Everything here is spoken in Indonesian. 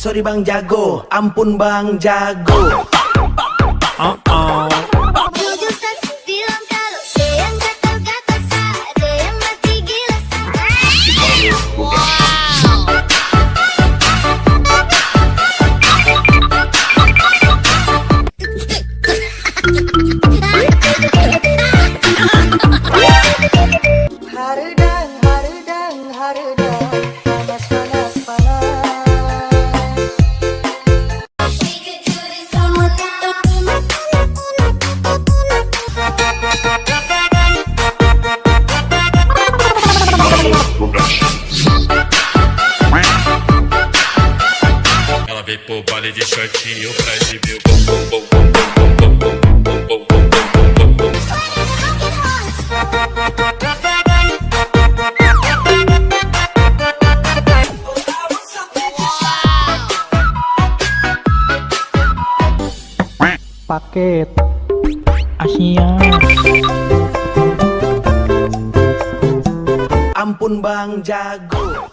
Sorry Bang Jago, ampun Bang Jago. Jujur kasih bilang kalau saya yang gatal-gatal, ada yang mati gila. Haredang, haredang, haredang, panas, panas, panas. Ela veio pro baile de shortinho pra exibir o bom, bom, bom, bom, bom, bom, bom, bom, bom, bom, bom, bom. Paket Asia. Ampun Bang Jago.